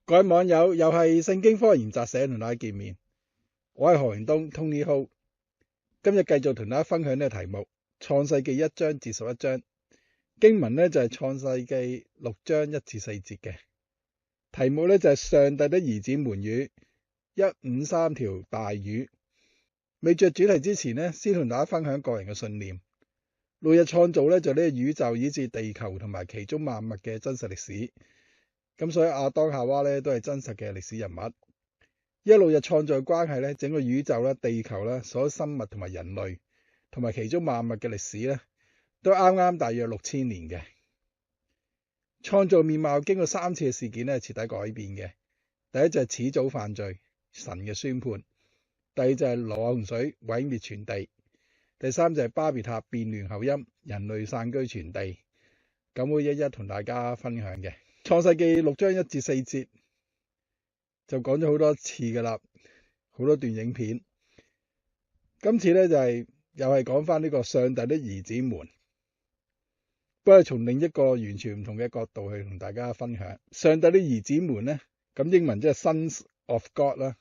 各位網友，又係聖經科學研習社同大家見面，我係何榮東 Tony Ho， 今日繼續同大家分享呢個題目，創世記1章至11章，經文呢就係創世記6章1至4節嘅，題目呢就係上帝的兒子們與153條大魚。未着主題之前呢，先同大家分享個人嘅信念。六日創造呢就呢個宇宙以至地球同埋其中萬物嘅真實歷史。咁所以亞當夏娃咧都係真實嘅歷史人物。因為六日創造嘅關係咧，整個宇宙啦、地球啦、所有生物同埋人類同埋其中萬物嘅歷史咧，都啱啱大約6000年嘅。創造面貌經過3次嘅事件咧，徹底改變嘅。第一就係始祖犯罪，神嘅宣判；第二就係挪亞洪水毀滅全地；第三就係巴別塔變亂後音，人類散居全地。咁會一一同大家分享嘅。創世記6章1至4節就講咗好多次㗎喇，好多段影片。今次咧就又係講返呢個上帝的兒子們，不過從另一個完全唔同嘅角度去同大家分享。上帝的兒子們咧，咁英文即係 Sons of God 啦。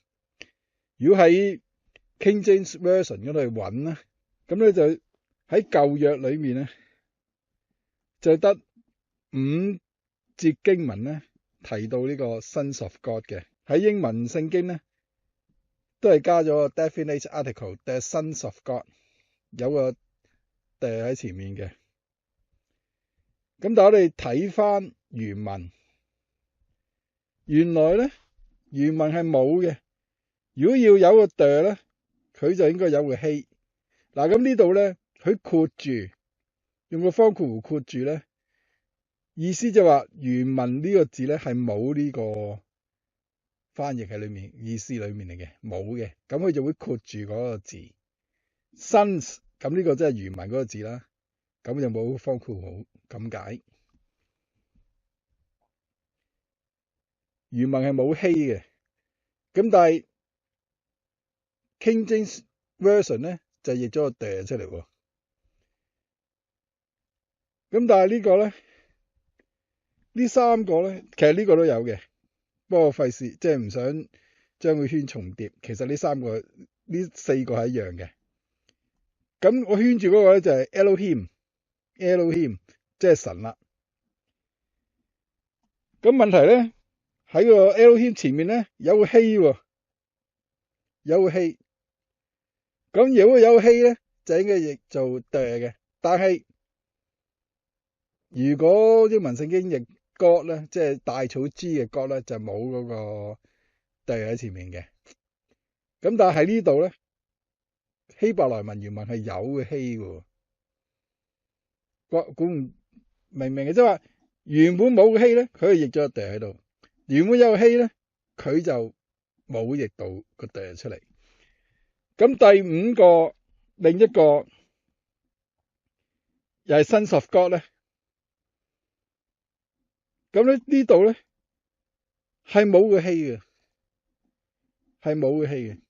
如果喺 King James Version 嗰度去揾咧，咁咧就喺舊約裏面咧就得5節經文咧提到呢個 Sons of God 嘅。喺英文聖經咧都係加咗個 definite article，the Sons of God 有個喺前面嘅。咁但係我哋睇翻原文，原來咧原文係冇嘅。如果要有個咧，佢就應該有個希。嗱，咁呢度咧佢括住，用個方括弧括住咧。意思就話原文呢個字咧係冇呢個翻譯喺裏面，意思裏面嚟嘅，冇嘅，咁佢就會括住嗰個字 sons， 咁呢個即係原文嗰個字啦，咁就冇方括號咁解。原文係冇希嘅，咁但係 King James Version 咧就譯咗個出嚟喎。咁但係呢個咧，呢3個咧，其實呢個都有嘅，不過費事即係唔想將佢圈重疊。其實呢4個係一樣嘅。咁我圈住嗰個咧就係 Elohim 即係神啦。咁問題咧喺個 Elohim 前面咧有個希喎，有個希。咁如果有個希咧就應該譯做嘅，但係如果英文聖經譯 God 咧，即係大草 G 嘅 God 咧，就冇嗰個喺前面嘅。咁但係喺呢度咧，希伯來文原文係有嘅希喎。估唔明嘅，即係話原本冇個希咧，佢係譯咗個喺度；原本有個希咧，佢就冇譯到個出嚟。咁第5個另一個又係 Sons of God 咧。咁咧呢度咧係冇個希嘅，係冇個希嘅，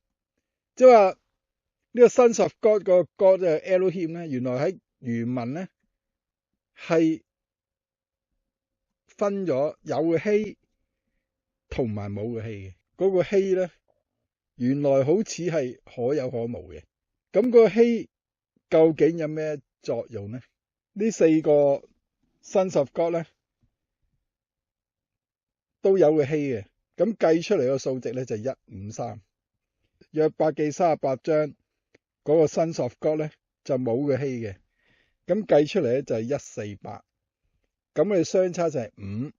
即係話呢個 Sons of God 個 God 即係 Elohim 咧，原來喺原文咧係分咗有個希同埋冇個希嘅。嗰個希咧原來好似係可有可無嘅。咁個希究竟有咩作用咧？呢4個 Sons of God 咧都有個希嘅，咁計出嚟個數值咧就係153。約伯記38章嗰個 Sons of God 咧就冇個希嘅，咁計出嚟咧就係148。咁佢哋相差就係5，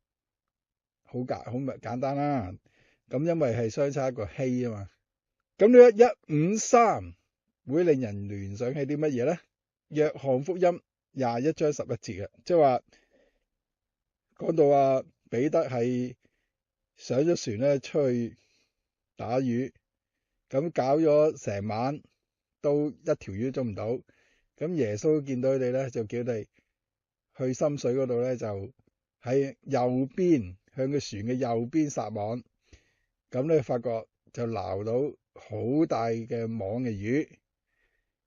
好簡單啦。咁因為係相差一個希啊嘛。咁呢153會令人聯想起啲乜嘢咧？約翰福音21章11節嘅，即係話講到話彼得係上咗船咧出去打魚，咁搞咗成晚都一條魚都捉唔到。咁耶穌見到佢哋咧，就叫佢哋去深水嗰度咧，就喺右邊向個船嘅右邊撒網。咁咧發覺就撈到好大嘅網嘅魚。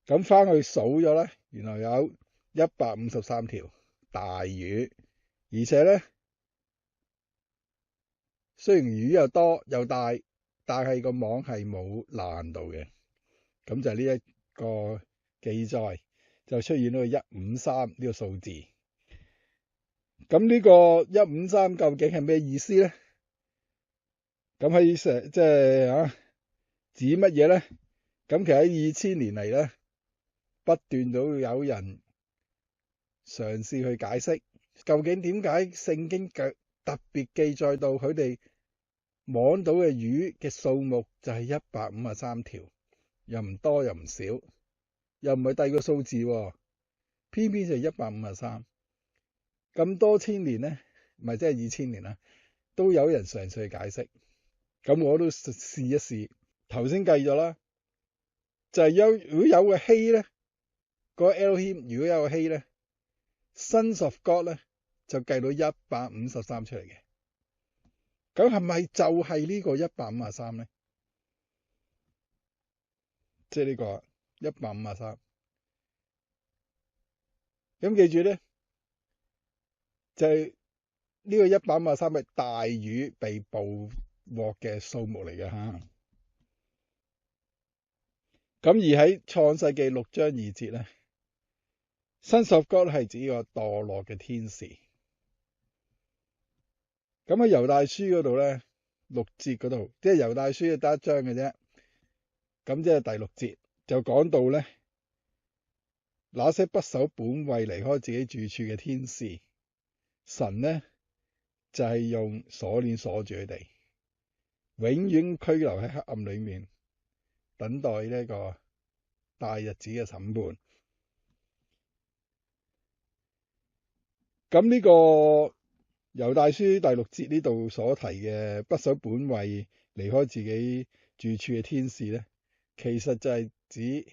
咁翻去數咗咧，原來有153條大魚，而且咧雖然魚又多又大，但係個網係冇爛到嘅。咁就呢一個記載就出現咗153呢個數字。咁呢個153究竟係咩意思咧？咁喺即係指乜嘢咧？咁其實喺2000年嚟咧，不斷都有人嘗試去解釋，究竟點解聖經特別記載到佢哋網到嘅魚嘅數目就係153條，又唔多又唔少，又唔係第二個數字喎，偏偏就係153。咁多千年咧，唔係即係2000年啦，都有人嘗試去解釋。咁我都試一試，頭先計咗啦，就係如果有個希咧，個 Elohim 如果有個希咧，Sons of God 咧就計到153出嚟嘅。咁係咪就係呢個153咧？即係呢個153。咁記住咧，就係呢個153係大魚被捕獲嘅數目嚟嘅嚇。咁而喺創世記6章2節咧，Sons of God係指個墮落嘅天使。咁喺猶大書嗰度咧，6節嗰度，即係猶大書得一章嘅啫。咁即係第6節就講到咧，那些不守本位離開自己住處嘅天使，神咧就係用鎖鏈鎖住佢哋，永遠拘留喺黑暗裏面，等待呢個大日子嘅審判。咁呢個猶大書第6節呢度所提嘅不守本位離開自己住處嘅天使咧，其實就係指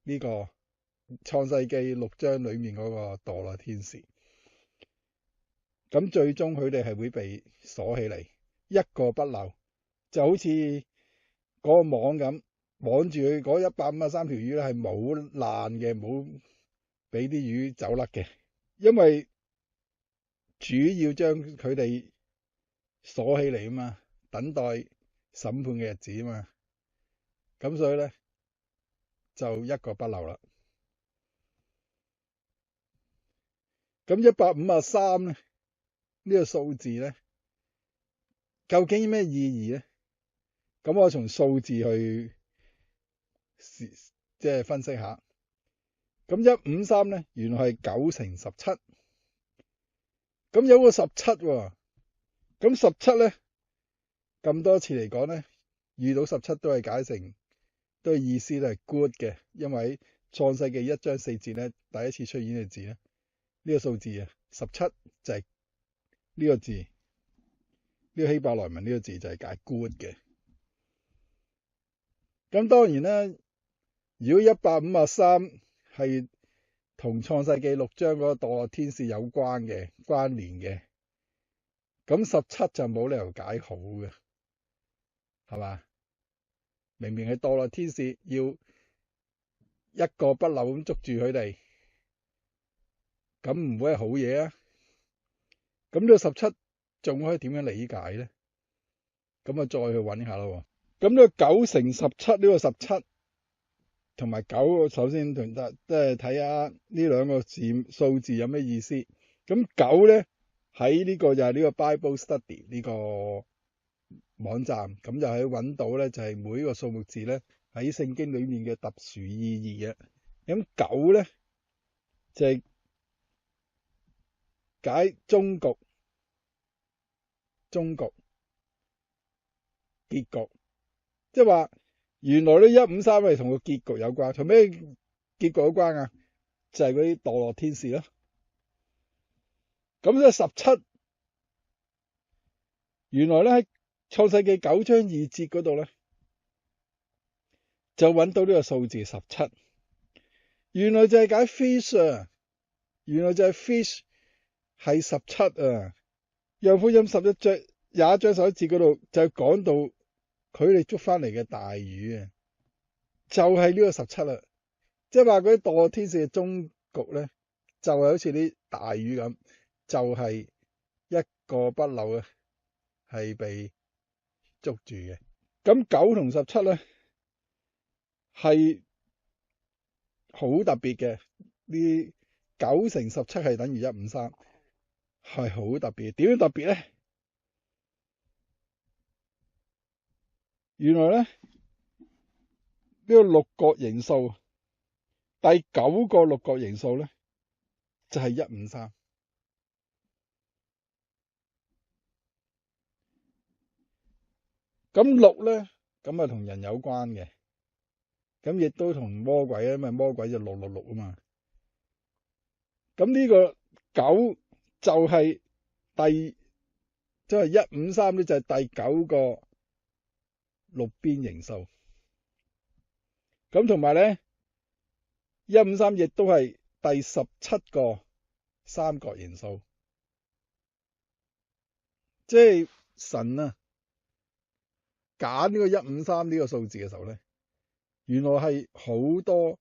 呢個創世記6章裏面嗰個墮落天使。咁最終佢哋係會被鎖起嚟，一個不漏，就好似嗰個網咁，網住佢嗰153條魚咧係冇爛嘅，冇俾啲魚走甩嘅，因為主要將佢哋鎖起嚟啊嘛，等待審判嘅日子啊嘛，咁所以咧就一個不漏啦。咁153咧呢個數字咧究竟有咩意義咧？咁我從數字去即係分析下。咁153咧原來係9乘17，咁有個17喎。咁17咧咁多次嚟講咧，遇到17都係解成都係意思都係 good 嘅，因為創世記1章4節咧第一次出現嘅字咧，呢個數字啊17就係呢個字，呢個希伯來文呢個字就係解 good 嘅。咁當然啦，如果153係同創世記6章嗰個墮落天使有關嘅關聯嘅，咁17就冇理由解好嘅，係嘛？明明係墮落天使要一個不漏咁捉住佢哋，咁唔會係好嘢啊？咁呢個17仲可以點樣理解咧？咁啊再去揾下咯。咁呢個9乘17呢個17同埋9，首先同即係睇下呢兩個數字有咩意思。咁9咧喺呢個就係呢個 Bible Study 呢個網站，咁就係揾到咧就係每一個數目字咧喺聖經裏面嘅特殊意義嘅。咁9咧就係解終局、結局，即係話原來呢153係同個結局有關，同咩結局有關啊？就係嗰啲墮落天使咯。咁呢17原來咧喺創世記9章2節嗰度咧就揾到呢個數字17，原來就係解 fish 啊，原來就係 fish 係17啊。約翰福音21章11節嗰度就講到佢哋捉翻嚟嘅大魚啊，就係呢個17啦。即係話嗰啲墮落天使嘅終局咧，就係好似啲大魚咁，就係一個不漏咧係被捉住嘅。咁9同17咧係好特別嘅，呢9乘17係等於153，係好特別。點樣特別咧？原來咧呢個六角形數第9個六角形數咧就係153。咁6咧咁啊同人有關嘅，咁亦都同魔鬼啊，因為魔鬼就666啊嘛。咁呢個9就係即係153咧，就係第9個六邊形數。咁同埋咧153亦都係第17個三角形數。即係神啊揀呢個153呢個數字嘅時候咧，原來係好多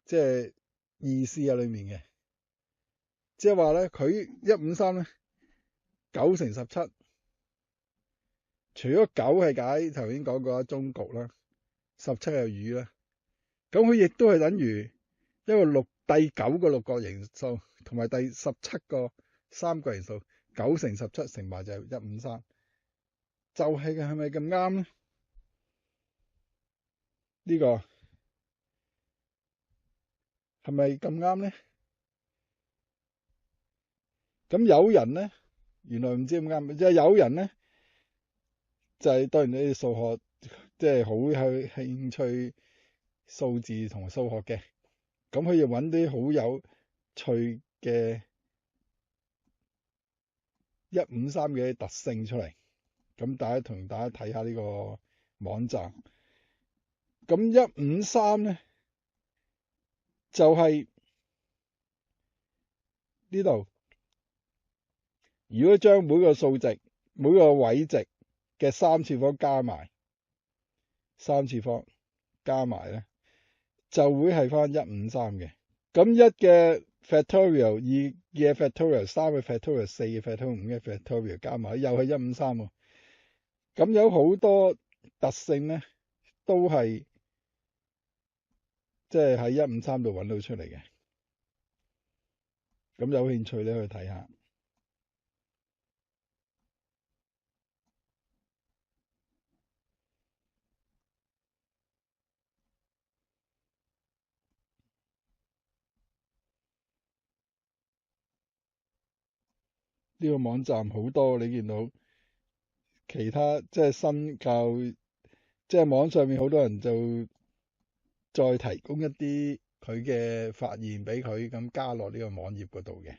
即係意思喺裏面嘅。即係話咧，佢153咧9乘17，除咗9係解頭先講過終局啦，17係魚啦，咁佢亦都係等於一個第9個六角形數，同埋第17個三角形數，9乘17乘埋就係153，就係咪咁啱咧？呢個係咪咁啱咧？咁有人咧，原來唔知咁啱，即係有人咧就係當然你哋數學即係好有興趣數字同數學嘅，咁佢要揾啲好有趣嘅153嘅特性出嚟，咁同大家睇下呢個網站。咁153咧就係呢度，如果將每個數值每個位值嘅3次方加埋，3次方加埋咧就會係翻153嘅。咁1嘅 factorial， 2嘅 factorial， 3嘅 factorial， 4嘅 factorial， 5嘅 factorial 加埋又係153喎。咁有好多特性咧都係即係喺153度揾到出嚟嘅。咁有興趣咧去睇下。呢個網站好多，你見到其他即係新教，即係網上面好多人就再提供一啲佢嘅發現俾佢，咁加落呢個網頁嗰度嘅。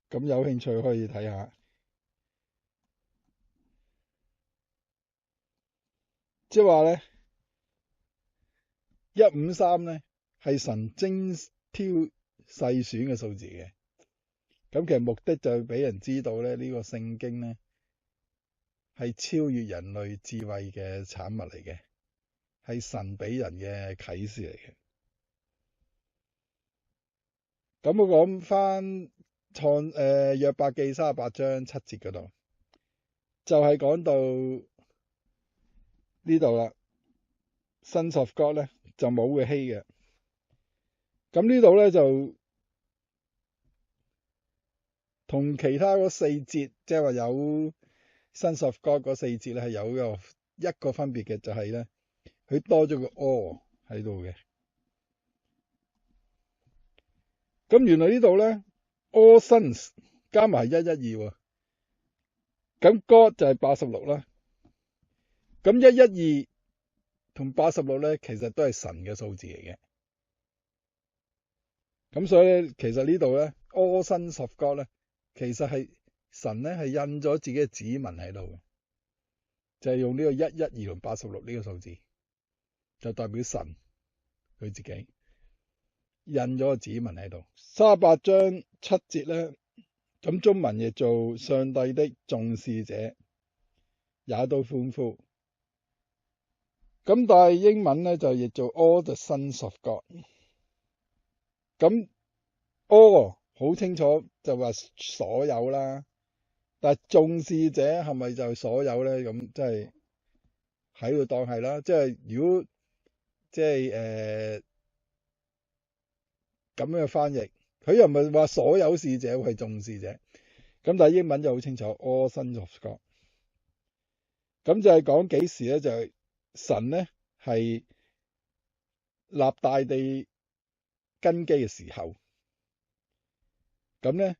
咁有興趣可以睇下。即係話咧153咧係神精挑細選嘅數字嘅。咁其實目的就係俾人知道咧，呢個聖經咧係超越人類智慧嘅產物嚟嘅，係神俾人嘅啟示嚟嘅。咁我講翻約伯記38章7節嗰度，就係講到呢度啦。Sons of God 咧就冇嘅希嘅。咁呢度咧就同其他嗰4節，即係話有 Sons of God 嗰4節咧係有一個分別嘅，就係咧佢多咗個 all 喺度嘅。咁原來呢度咧 all sons 加埋112喎。咁 God 就係86啦。咁112同86咧其實都係神嘅數字嚟嘅。咁所以咧其實呢度咧 all sons of God 咧其實係神咧係印咗自己嘅指紋喺度嘅，就係用呢個112同86呢個數字，就代表神佢自己印咗個指紋喺度。38章7節咧，咁中文譯做上帝的眾使者也都歡呼。咁但係英文咧就譯做 all the sons of God。咁 all 好清楚就話所有啦，但係重視者係咪就係所有咧？咁即係喺度當係啦。即係如果即係咁樣嘅翻譯，佢又唔係話所有使者係重視者。咁但係英文就好清楚 all sons of God。咁就係講幾時咧？就係神咧係立大地根基嘅時候，咁咧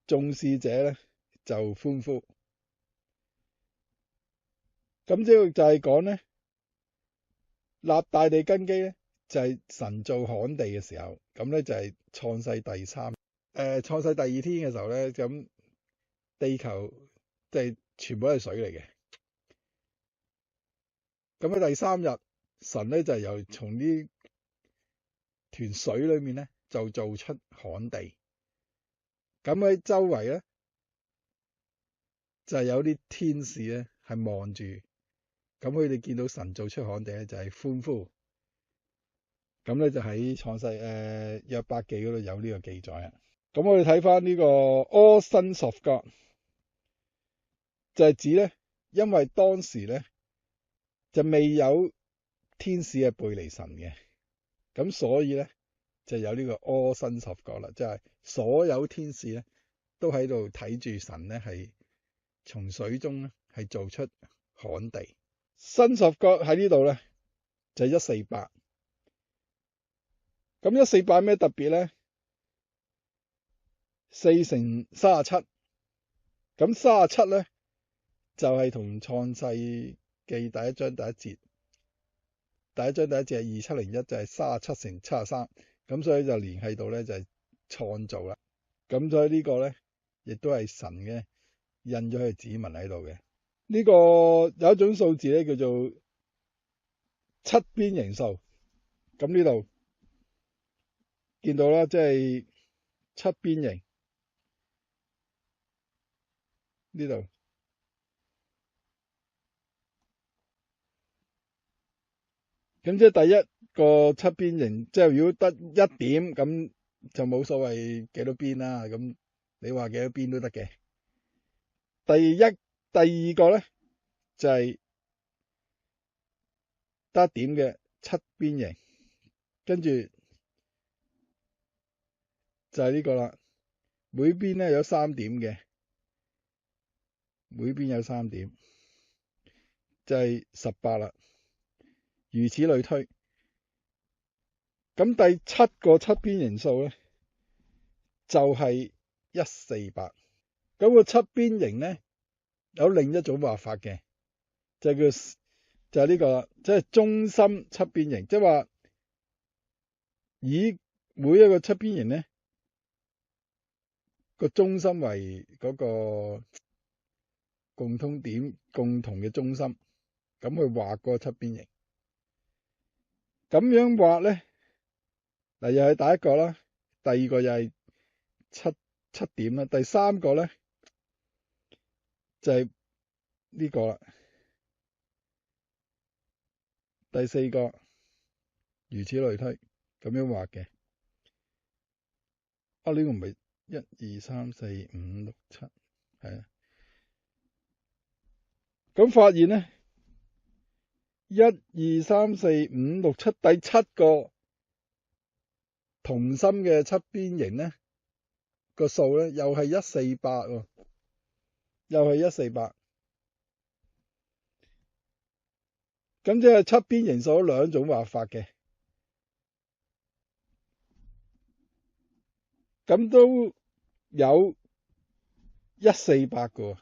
重視者咧就歡呼。咁即係就係講咧立大地根基咧就係神造旱地嘅時候，咁咧就係創世第三創世第二天嘅時候咧，咁地球即係全部都係水嚟嘅。咁喺第三日，神咧就係由從呢團水裏面咧就做出旱地。咁喺周圍咧就係有啲天使咧係望住，咁佢哋見到神做出旱地咧就係歡呼。咁咧就喺創世約伯記嗰度有呢個記載啊。咁我哋睇翻呢個 All Sons of God，就係指咧，因為當時咧就未有天使係背離神嘅，咁所以咧就有呢個 All Sons of God 啦，即係所有天使咧都喺度睇住神咧係從水中咧係做出旱地。Sons of God喺呢度咧就係148。咁148咩特別咧？4乘37，咁37咧就係同創世記第一章第一節係2701，就係37乘73，咁所以就聯繫到咧就係創造啦。咁所以呢個咧亦都係神嘅印咗佢指紋喺度嘅。呢個有一種數字咧叫做七邊形數，咁呢度見到啦，即係七邊形呢度。咁即係第一個七邊形，即係如果得一點咁就冇所謂幾多邊啦。咁你話幾多邊都得嘅。第二個咧就係得一點嘅七邊形，跟住就係呢個啦。每邊咧有3點嘅，每邊有3點，就係18啦。如此類推。咁第7個七邊形數咧就係148。咁個七邊形咧有另一種畫法嘅，就係呢個啦，即係中心七邊形，即係話以每一個七邊形咧個中心為嗰個共通點、共同嘅中心，咁去畫個七邊形。咁樣畫咧，嗱又係第一個啦，第二個又係七點啦，第三個咧就係呢個啦，第四個如此類推咁樣畫嘅。呢個唔係1、2、3、4、5、6、7，係啊。咁發現咧1、2、3、4、5、6、7，第7個同心嘅七邊形咧個數咧又係148喎，又係148。咁即係七邊形數有兩種畫法嘅，咁都有148個。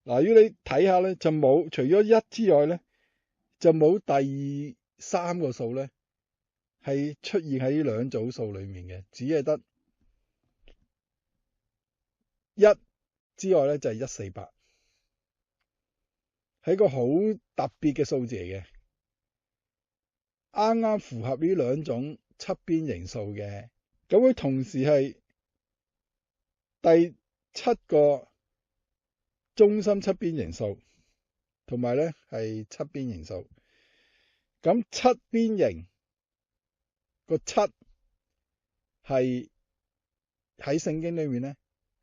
嗱，如果你睇下咧，就冇除咗1之外咧，就冇第三個數咧係出現喺呢兩組數裏面嘅，只係得1之外咧就係148，係一個好特別嘅數字嚟嘅，啱啱符合呢兩種七邊形數嘅。咁佢同時係第7個中心七邊形數，同埋咧係七邊形數。咁七邊形個7係喺聖經裏面咧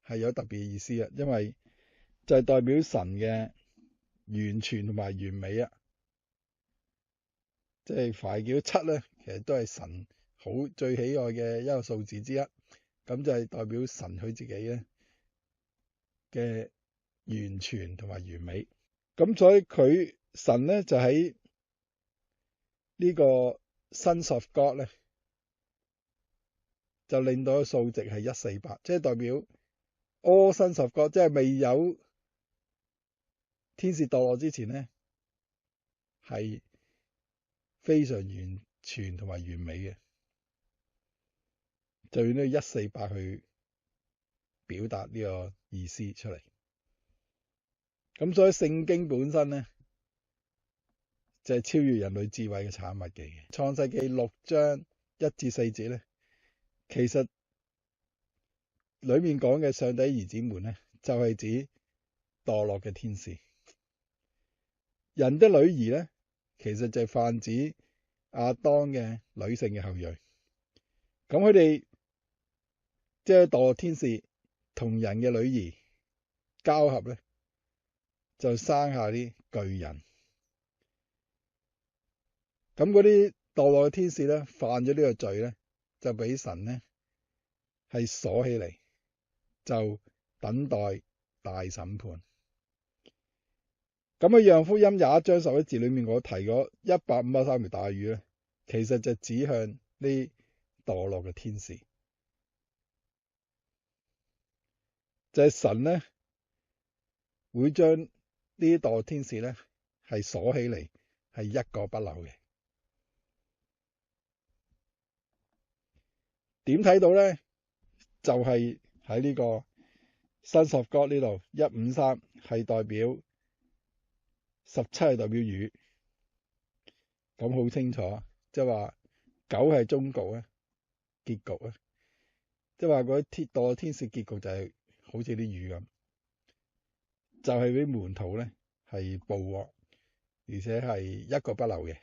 係有特別嘅意思嘅，因為就係代表神嘅完全同埋完美啊。即係凡叫7咧，其實都係神最喜愛嘅一個數字之一，咁就係代表神佢自己咧嘅完全同埋完美。咁所以神咧就喺呢個 Sons of God 咧，就令到個數值係148，即係代表 All Sons of God，即係未有天使墮落之前咧，係非常完全同埋完美嘅，就用呢個148去表達呢個意思出嚟。咁所以聖經本身咧就係超越人類智慧嘅產物嚟嘅。創世記6章1至4節咧，其實裏面講嘅上帝兒子們咧，就係指墮落嘅天使。人的女兒咧，其實就係泛指亞當嘅女性嘅後裔。咁佢哋即係墮落天使同人嘅女兒交合咧，就生下啲巨人。咁嗰啲墮落嘅天使咧，犯咗呢個罪咧，就俾神咧係鎖起嚟，就等待大審判。咁喺《約翰福音》21章11節裏面，我提嗰153條大魚咧，其實就指向呢墮落嘅天使，就係神咧會將呢啲墮落天使咧係鎖起嚟，係一個不留嘅。點睇到咧？就係喺呢個 Sons of God 呢度153係代表17係代表魚，咁好清楚，即係話9係終局啊，結局啊，即係話嗰啲墮落天使結局就係好似啲魚咁，就係俾門徒咧係捕獲，而且係一個不留嘅。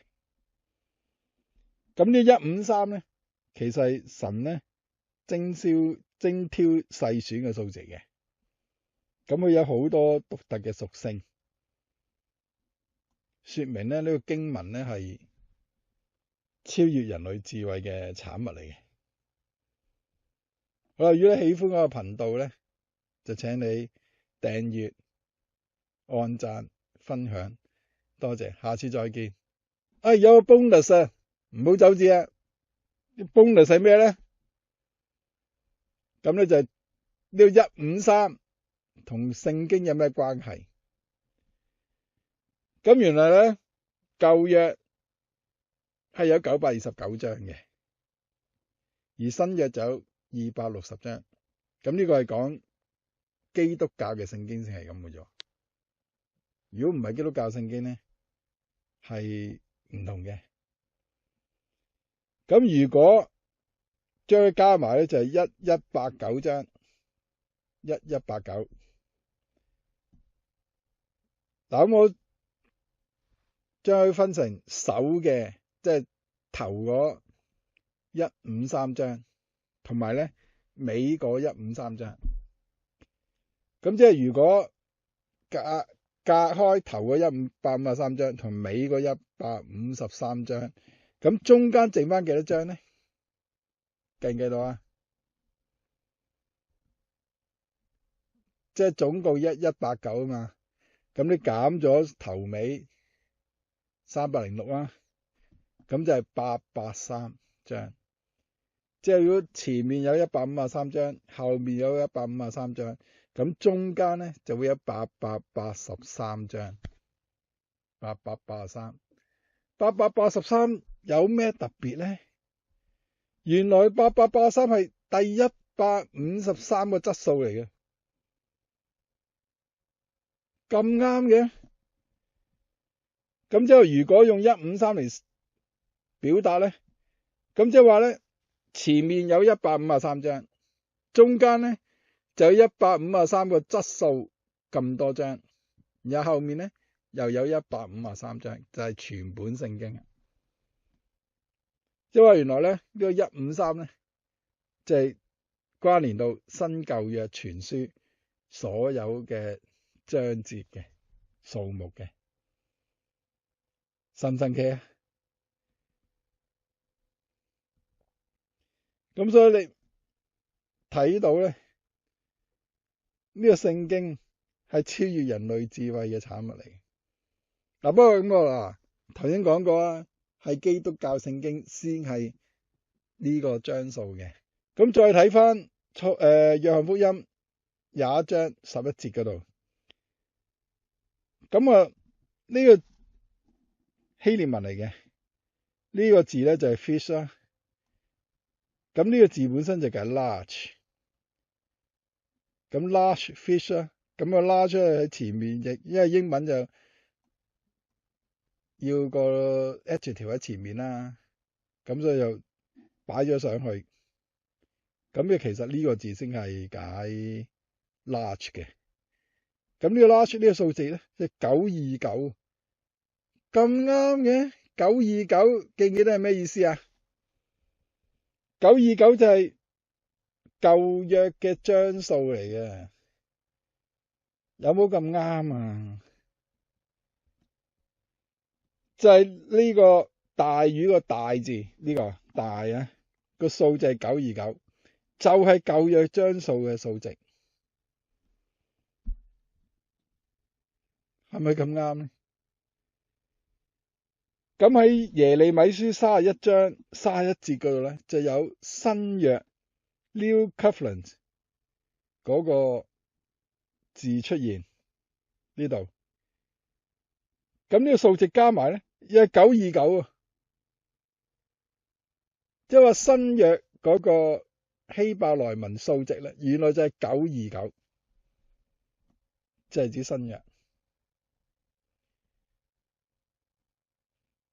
咁呢153咧，其實係神咧精挑細選嘅數字嘅，咁佢有好多獨特嘅屬性，說明咧呢個經文咧係超越人類智慧嘅產物嚟嘅。好啦，如果你喜歡嗰個頻道咧，就請你訂閱、按讚、分享，多謝，下次再見。有個 bonus 啊，唔好走字啊！啲 bonus 係咩咧？咁咧就係呢個153同聖經有咩關係？咁原來咧舊約係有929章嘅，而新約就有260章。咁呢個係講基督教嘅聖經先係咁嘅啫。如果唔係基督教聖經咧，係唔同嘅。咁如果將佢加埋咧，就係1189章，1189。嗱，咁我將佢分成首嘅，即係頭嗰153章，同埋咧尾嗰153章。咁即係如果隔開頭嗰153章同尾嗰153章，咁中間剩翻幾多章咧？計唔計到啊？即係總共1189啊嘛。咁你減咗頭尾306啦，咁就係883章。即係如果前面有153章，後面有153章，咁中間咧就會有883章。883有咩特別咧？原來883係第153個質數嚟嘅，咁啱嘅。咁即係如果用153嚟表達咧，咁即係話咧前面有153章，中間咧就有153個質數咁多章，然後後面咧又有153章，就係全本聖經。即係話原來咧呢個153咧，就係關聯到新舊約全書所有嘅章節嘅數目嘅，神唔神奇啊？咁所以你睇到咧，呢個聖經係超越人類智慧嘅產物嚟。嗱，不過咁嗱，頭先講過啊，係基督教聖經先係呢個章數嘅。咁再睇翻約翰福音21章11節嗰度，咁啊呢個希臘文嚟嘅，呢個字咧就係 fish 啦。咁呢個字本身就係 large， 咁 large fish 啦，咁啊拉出去喺前面譯，因為英文就要個 adjective 喺前面啦，咁所以就擺咗上去。咁嘅其實呢個字先係解 large 嘅。咁呢個 large 呢個數字咧，即係929，咁啱嘅。929記唔記得係咩意思啊？929就係舊約嘅章數嚟嘅，有冇咁啱啊？就係呢個大魚個大字，呢個大啊個數就係929，就係舊約章數嘅數值，係咪咁啱咧？咁喺耶利米書31章31節嗰度咧，就有新約 New Covenant 嗰個字出現呢度。咁呢個數值加埋咧，又係929啊！即係話新約嗰個希伯來文數值咧，原來就係929，即係指新約。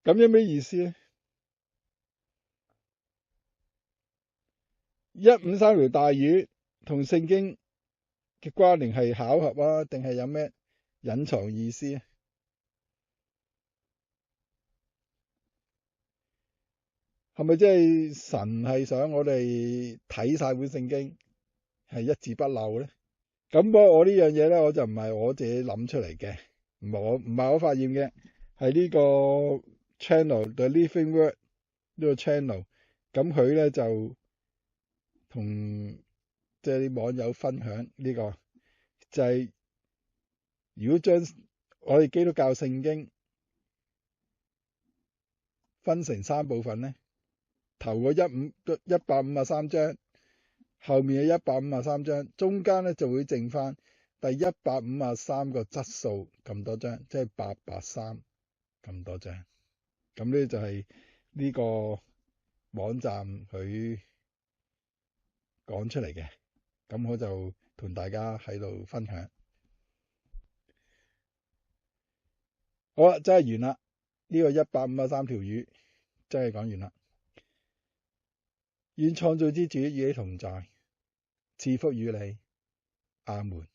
咁有咩意思咧？153條大魚同聖經嘅關聯係巧合啊，定係有咩隱藏意思啊？係咪即係神係想我哋睇晒本聖經係一字不漏咧？咁不過我呢樣嘢咧，我就唔係我自己諗出嚟嘅，唔係我發現嘅，係呢個 channel The Living Word 呢個 channel，咁佢咧就同即係啲網友分享呢個，就係如果將我哋基督教聖經分成3部分咧，頭個153章，後面嘅153章，中間咧就會剩翻第153個質數咁多章，即係883咁多章。咁呢就係呢個網站佢講出嚟嘅，咁我就同大家喺度分享。好啦，真係完啦，呢個153條魚真係講完啦。願創造之主與你同在，賜福與你，阿門。